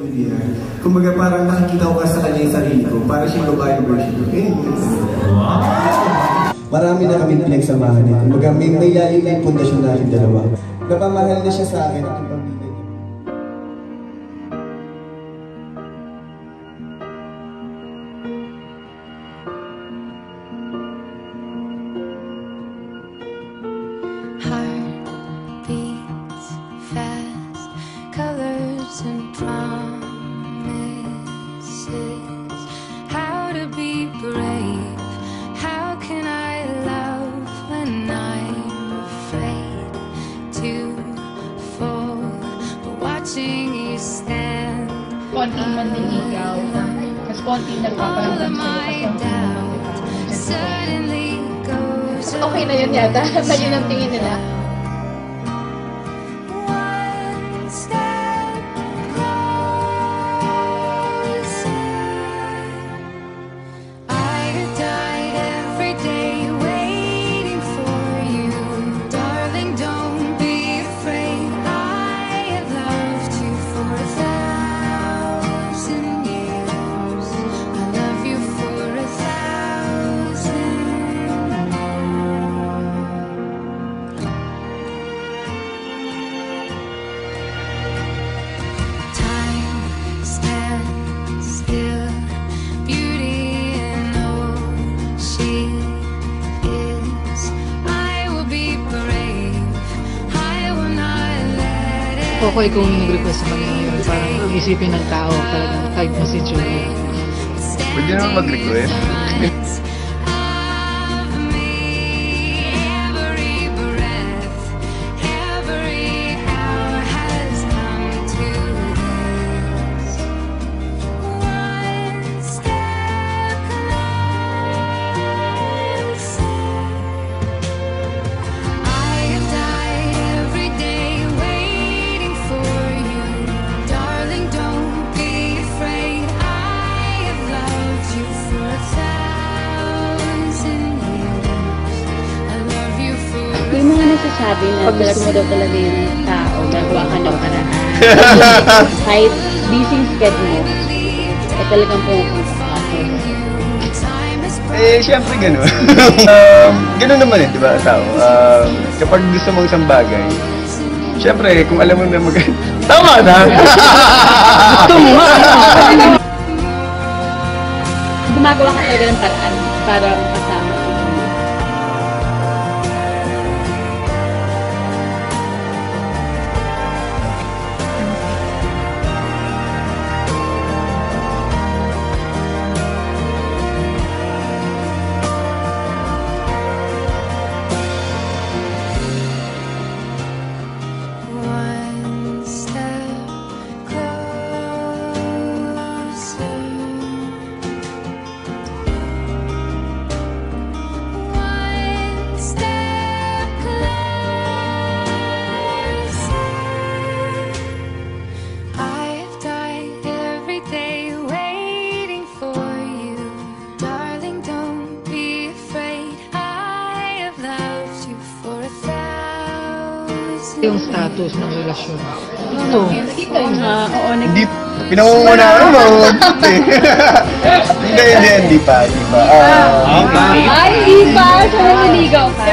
Lydia. Kumbaga parang nakikita ko ka sa kanya yung sarili ko, parang siyang babae version ko. Wow! Marami na kami pinagsamahan eh. Kumbaga may lalim na yung pundasyon natin dalawa. Napamahal na siya sa akin at yung pamilya niya. Heartbeats fast, colors and promises. How to be brave? How can I love when I'm afraid to fall? But watching you stand. Konting manliligaw, mas konting nagpaparamdam sa'yo kasi Suddenly goes okay na yun yata, sa yun ang tingin nila. one step closer. I have died every day waiting for you, darling. Don't be afraid. I have loved you for 1,000 years. I love you for 1,000 more. Time stands still, beauty and all she is. I will be brave, I will not let it. Okay kung nag-request sa kanya yun, parang isipin ng tao talagang type mo si Julie. Pwede naman mag-request. Of me, every breath, every hour has come to this. One step closer. I have died every day waiting for you, darling. Don't be afraid. I have loved you for 1,000 years. I love you for May mga nasasabi na gusto mo daw talaga yung tao, gagawa ka ng paraan. Kahit busy schedule mo, ay talagang pupunta ka. Siyempre gano'n. Gano'n naman di ba, tao? Kapag gusto mong isang bagay, siyempre, kung alam mo na tama na! Gumagawa ka talaga ng paraan para makasama si Julie. one step closer. One step closer. I have died every day waiting for you, darling. Don't be afraid. I have loved you for 1,000 Yung status ng relasyon. Ano? Hindi, pinangunguna ko naman. Hindi pa. Ay, hindi pa! Siya naliligaw ka.